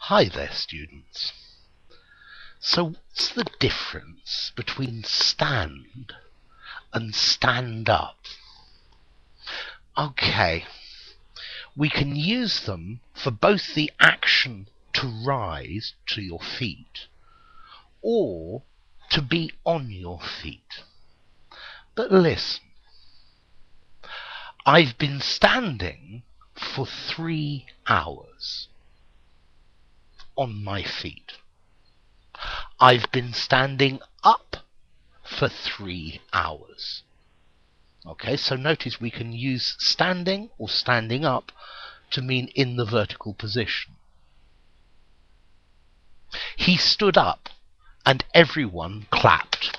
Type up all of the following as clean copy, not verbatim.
Hi there, students. So what's the difference between stand and stand up? Okay, we can use them for both the action to rise to your feet or to be on your feet. But listen, I've been standing for 3 hours on my feet. I've been standing up for 3 hours. Okay, so notice we can use standing or standing up to mean in the vertical position. He stood up and everyone clapped.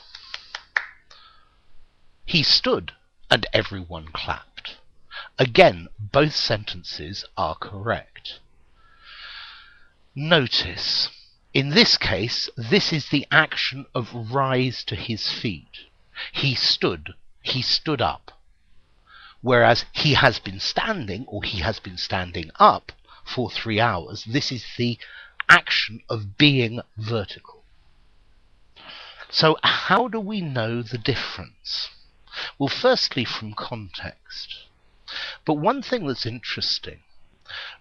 He stood and everyone clapped. Again, both sentences are correct. Notice, in this case, this is the action of rise to his feet. He stood up. Whereas he has been standing, or he has been standing up for 3 hours. This is the action of being vertical. So how do we know the difference? Well, firstly, from context. But one thing that's interesting,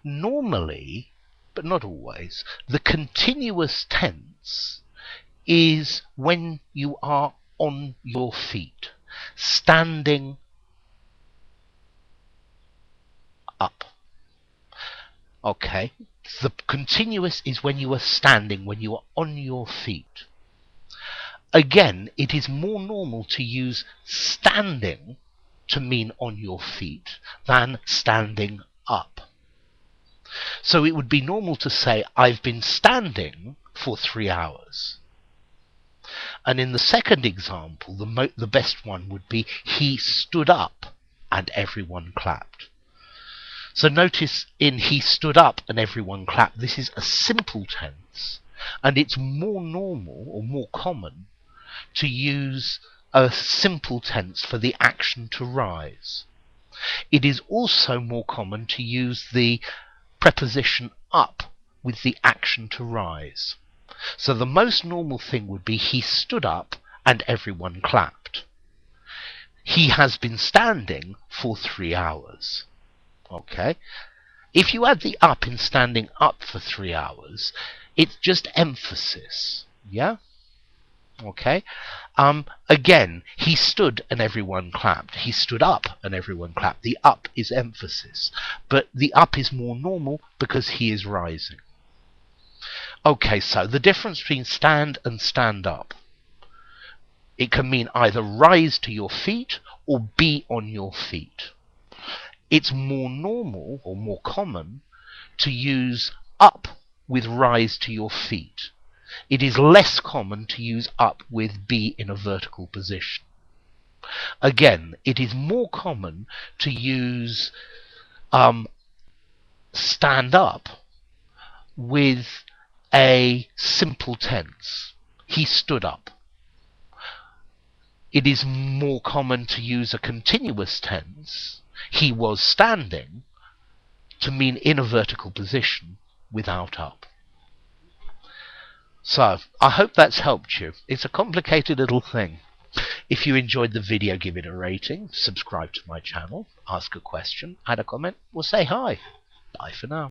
normally, but not always, the continuous tense is when you are on your feet, standing up. Okay, the continuous is when you are standing, when you are on your feet. Again, it is more normal to use standing to mean on your feet than standing up. So it would be normal to say, I've been standing for 3 hours. And in the second example, the best one would be, he stood up and everyone clapped. So notice in he stood up and everyone clapped, this is a simple tense, and it's more normal or more common to use a simple tense for the action to rise. It is also more common to use the preposition up with the action to rise. So the most normal thing would be he stood up and everyone clapped. He has been standing for 3 hours. Okay, if you add the up in standing up for 3 hours, it's just emphasis. Yeah? Okay. Again, he stood and everyone clapped. He stood up and everyone clapped. The up is emphasis, but the up is more normal because he is rising. Okay, so the difference between stand and stand up. It can mean either rise to your feet or be on your feet. It's more normal or more common to use up with rise to your feet. It is less common to use up with be in a vertical position. Again, it is more common to use stand up with a simple tense. He stood up. It is more common to use a continuous tense, he was standing, to mean in a vertical position without up. So, I hope that's helped you. It's a complicated little thing. If you enjoyed the video, give it a rating, subscribe to my channel, ask a question, add a comment, or say hi. Bye for now.